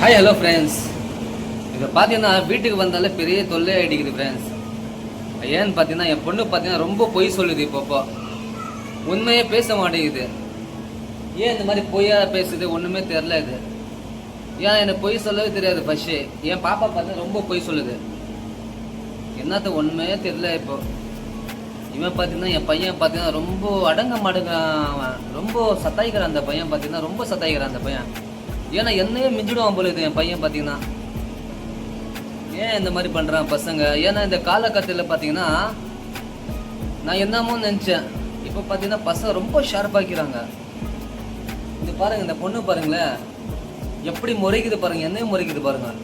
Hi hello friends. இதை பார்த்தீங்கன்னா வீட்டுக்கு வந்தாலே பெரிய தொல்லை அடிக்குது ஃப்ரெண்ட்ஸ். ஏன்னு பார்த்தீங்கன்னா என் பொண்ணு பார்த்தீங்கன்னா ரொம்ப பொய் சொல்லுது. இப்போப்போ உண்மையே பேச மாட்டேங்குது. ஏன் இந்த மாதிரி பொய்யா பேசுது ஒன்றுமே தெரில. இது ஏன் எனக்கு பொய் சொல்லவே தெரியாது. ஃபஸ்ட்டு என் பாப்பா பார்த்தீங்கன்னா ரொம்ப பொய் சொல்லுது. என்னத்த உண்மையே தெரில. இப்போ இவன் பார்த்தீங்கன்னா என் பையன் பார்த்தீங்கன்னா ரொம்ப அடங்க மாட்டேங்கிறான். ரொம்ப சத்தாய்க்கிறான் அந்த பையன். பார்த்தீங்கன்னா ரொம்ப சத்தாய்க்கிறான் அந்த பையன். ஏன்னா என்னையே மிஞ்சிடுவான் போல இது என் பையன். பார்த்தீங்கன்னா ஏன் இந்த மாதிரி பண்ணுறான் பசங்க? ஏன்னா இந்த காலகட்டத்தில் பார்த்தீங்கன்னா நான் என்னமோ நினச்சேன். இப்போ பார்த்தீங்கன்னா பசங்க ரொம்ப ஷார்ப்பாக்கிறாங்க. இது பாருங்கள், இந்த பொண்ணு பாருங்களேன் எப்படி முறைக்குது பாருங்கள், என்னையும் முறைக்குது பாருங்கள்.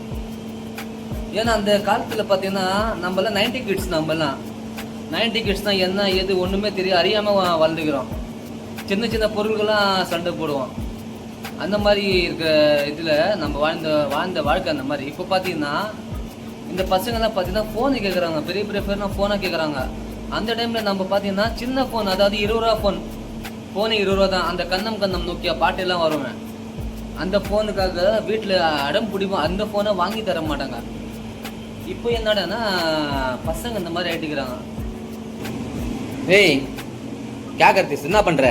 ஏன்னா அந்த காலத்தில் பார்த்தீங்கன்னா நம்மளாம் 90 கிட்ஸ். நம்மலாம் 90 கிட்ஸ் தான். என்ன எது ஒன்றுமே தெரியும் அறியாமல் வளர்ந்துக்கிறோம். சின்ன சின்ன பொருள்கள்லாம் சண்டை போடுவோம். அந்த மாதிரி இருக்கிற இதில் நம்ம வாழ்ந்த வாழ்க்கை அந்த மாதிரி. இப்போ பார்த்தீங்கன்னா இந்த பசங்கள்லாம் பார்த்தீங்கன்னா ஃபோனை கேட்குறாங்க. பெரிய பெரிய பேர்னா ஃபோனை கேட்குறாங்க. அந்த டைமில் நம்ம பார்த்தீங்கன்னா சின்ன ஃபோன், அதாவது 20 ரூபா ஃபோனு 20 ரூபா தான். அந்த கண்ணம் நோக்கியா பாட்டெல்லாம் வருவேன். அந்த ஃபோனுக்காக வீட்டில் அடம் பிடிப்போம். அந்த ஃபோனை வாங்கி தர மாட்டாங்க. இப்போ என்னடான்னா பசங்க இந்த மாதிரி ஆகிட்டுக்கிறாங்க. ஏய் கே கர்த்திஸ் என்ன பண்ணுற?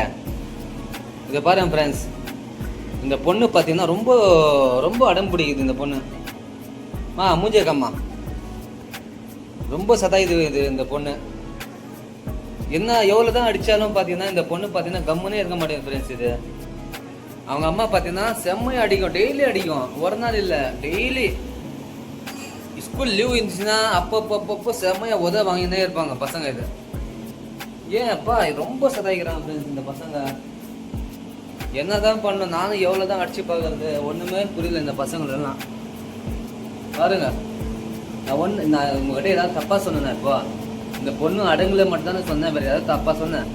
இதை பாருங்க ஃப்ரெண்ட்ஸ், இந்த பொண்ணு பார்த்தீங்கன்னா ரொம்ப ரொம்ப அடம் பிடிக்குது. இந்த பொண்ணு மூஞ்சேக்கம்மா ரொம்ப சதாயுது இந்த பொண்ணு. என்ன எவ்வளோ தான் அடித்தாலும் பார்த்தீங்கன்னா இந்த பொண்ணு பார்த்தீங்கன்னா கம்முனே இருக்க மாட்டேங்குது ஃப்ரெண்ட்ஸ். இது அவங்க அம்மா பார்த்தீங்கன்னா செம்மையாக அடிக்கும். டெய்லி அடிக்கும். ஒரு நாள் இல்லை, டெய்லி. ஸ்கூல் லீவ் இருந்துச்சுன்னா அப்பப்போ செம்மையாக வாங்கினே இருப்பாங்க பசங்க. இது ஏன் அப்பா ரொம்ப சதாய்க்கிறாங்க ஃப்ரெண்ட்ஸ் இந்த பசங்க. என்னதான் பண்ணணும்? நானும் எவ்வளோ தான் அடிச்சு பார்க்கறது, ஒன்றுமே புரியல இந்த பசங்களெல்லாம். பாருங்க, நான் உங்ககிட்ட ஏதாவது தப்பாக சொன்னேன்? இப்போ இந்த பொண்ணு அடங்குல மட்டும் தானே சொன்னேன், வேறு ஏதாவது தப்பாக சொன்னேன்?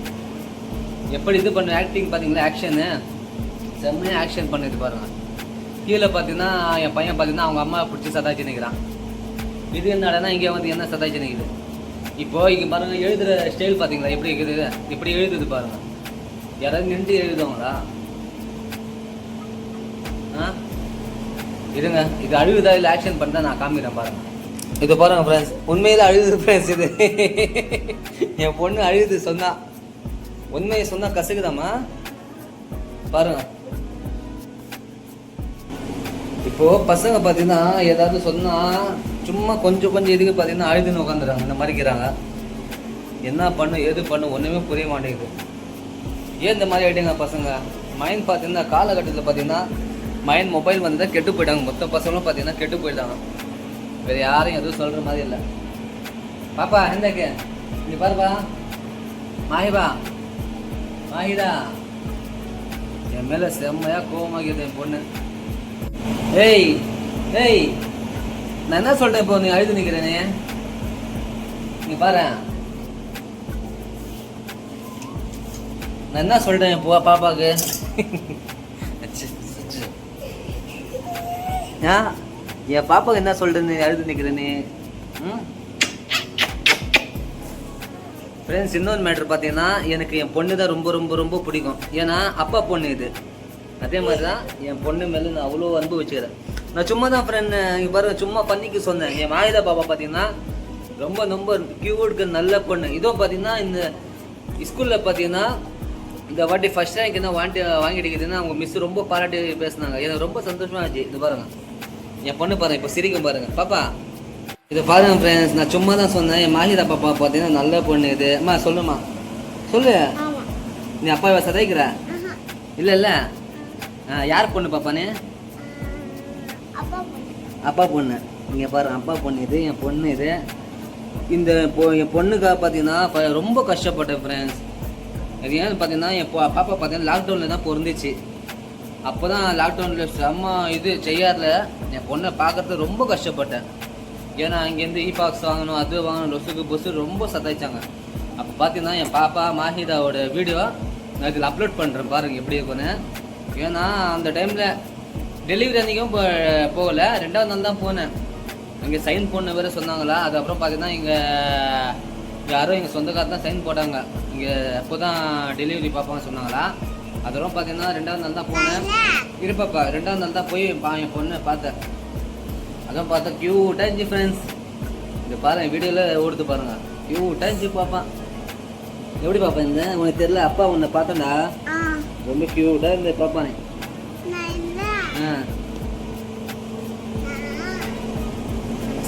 எப்படி இது பண்ண ஆக்டிங் பார்த்தீங்களா? ஆக்ஷனு செம்மையாக ஆக்ஷன் பண்ணிது பாருங்க. கீழே பார்த்தீங்கன்னா என் பையன் பார்த்தீங்கன்னா அவங்க அம்மா பிடிச்சி சதாய்ச்சி நிற்கிறான். இது என்னடனா இங்கே வந்து என்ன சதாய்ச்சி நிற்குது? இப்போ இங்கே பாருங்க, எழுதுகிற ஸ்டைல் பார்த்தீங்களா எப்படி இருக்குது? இப்படி எழுதுது பாருங்க. யாராவது நின்று எழுதுவாங்களா? இருங்க, இது அழுகுதா இல்லை ஆக்ஷன் பண்ணா நான் காமிக்கிறேன் பாருங்க. இது பாருங்க ஃப்ரெண்ட்ஸ், உண்மையில அழுகுது ஃப்ரெண்ட்ஸ். இது என் பொண்ணு அழுகுது. சொன்னா உண்மையை சொன்னா கசக்குதாமா பாருங்க. இப்போ பசங்க பார்த்தீங்கன்னா ஏதாவது சொன்னா சும்மா கொஞ்சம் இதுக்கு பார்த்தீங்கன்னா அழுதுன்னு உட்காந்துறாங்க. இந்த மாதிரிக்கிறாங்க. என்ன பண்ணு எது பண்ணு ஒன்றுமே புரிய மாட்டேங்குது. ஏன் இந்த மாதிரி ஆகிட்டீங்க பசங்க? மைண்ட் பார்த்தீங்கன்னா காலகட்டத்தில் பார்த்தீங்கன்னா மைண்ட் மொபைல் வந்து தான் கெட்டு போயிட்டாங்க. மொத்த பசங்களும் பார்த்தீங்கன்னா கெட்டு போயிட்டாங்க. வேறு யாரையும் எதுவும் சொல்கிற மாதிரி இல்லை. பாப்பா எந்தக்கு நீ பாருப்பா. மாஹிதா என் மேலே செம்மையாக கோவமாகிது என் பொண்ணு. ஏய் நான் என்ன சொல்கிறேன்? இப்போ நீ அழுது நிற்கிறேனே, நீ பாரு. நான் என்ன சொல்கிறேன் இப்போ பாப்பாவுக்கு? என் பாப்பாவுக்கு என்ன சொல்கிறேன்னு அழுது நிற்கிறேன்னு. ஃப்ரெண்ட்ஸ், இன்னொரு மேட்ரு பார்த்தீங்கன்னா எனக்கு என் பொண்ணு தான் ரொம்ப ரொம்ப ரொம்ப பிடிக்கும். ஏன்னா அப்பா பொண்ணு இது. அதே மாதிரி தான் என் பொண்ணு மேலே நான் அவ்வளோ அன்பு வச்சுக்கிறேன். நான் சும்மா தான் ஃப்ரெண்ட் இங்கே பாருங்க சும்மா பண்ணிக்க சொன்னேன். என் மாயுதா பாப்பா பார்த்தீங்கன்னா ரொம்ப ரொம்ப கியூட்க்கு நல்ல பொண்ணு. இதோ பார்த்தீங்கன்னா இந்த ஸ்கூலில் பார்த்தீங்கன்னா இந்த வாட்டி ஃபஸ்ட் ரேங்க் என்ன வாங்கிட்டுக்குதுன்னா அவங்க மிஸ் ரொம்ப பாராட்டி பேசினாங்க. எனக்கு ரொம்ப சந்தோஷமாக ஆச்சு. இது பாருங்க என் பொண்ணு பாருங்க இப்போ சிரிக்கும் பாருங்க. பாப்பா இதை பாருங்க ஃப்ரெண்ட்ஸ், நான் சும்மா தான் சொன்னேன். என் மாஹிதா பாப்பா பார்த்தீங்கன்னா நல்ல பொண்ணு இது. அம்மா சொல்லுமா சொல்லு. நீ அப்பாவை சதைக்கிற? இல்லை யார் பொண்ணு பாப்பானே? அப்பா பொண்ணு. இங்கே பாருங்க அப்பா பொண்ணு இது, என் பொண்ணு இது. இந்த என் பொண்ணுக்காக பார்த்தீங்கன்னா ரொம்ப கஷ்டப்பட்டேன் ஃப்ரெண்ட்ஸ். அது ஏன்னு பார்த்தீங்கன்னா என் பாப்பா பார்த்தீங்கன்னா லாக்டவுனில் தான் பிறந்துச்சு. அப்போ தான் லாக்டவுனில் செம்ம இது செய்யாரில் என் பொண்ணை பார்க்குறது ரொம்ப கஷ்டப்பட்டேன். ஏன்னா அங்கேருந்து பாக்ஸ் வாங்கணும், அது வாங்கணும், லொசுக்கு பொசு ரொம்ப சத்தாய்ச்சாங்க. அப்போ பார்த்தீங்கன்னா என் பாப்பா மாஹிதாவோட வீடியோ நான் இதில் அப்லோட் பண்ணுறேன் பாருங்கள் எப்படி இருக்குன்னு. ஏன்னா அந்த டைமில் டெலிவரி அன்றைக்கும் போகலை, 2வது நாள் தான் போனேன். இங்கே சைன் போன வேறு சொன்னாங்களா. அதுக்கப்புறம் பார்த்தீங்கன்னா இங்கே யாரோ எங்கள் சொந்தக்கார தான் சைன் போட்டாங்க. இங்கே அப்போ தான் டெலிவரி பார்ப்பாங்க சொன்னாங்களா. அதெல்லாம் பார்த்தீங்கன்னா 2வது நாள் தான் போனேன். இருப்பாப்பா 2வது நாள் தான் போய் என் பொண்ணை பார்த்தேன். அதான் பார்த்தா க்யூட்டாக இருந்துச்சு ஃப்ரெண்ட்ஸ். இந்த பாருங்க வீடியோவில் ஓடுத்து பாருங்க, க்யூட்டாக இருந்துச்சு பாப்பா. எப்படி பாப்பா இந்த உனக்கு தெரியல, அப்பா உன்னை பார்த்தேன்டா, ரொம்ப க்யூட்டாக இருந்தது பாப்பானே.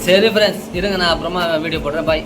சரி ஃப்ரெண்ட்ஸ், இருங்க நான் அப்புறமா வீடியோ போடுறேன். பாய்.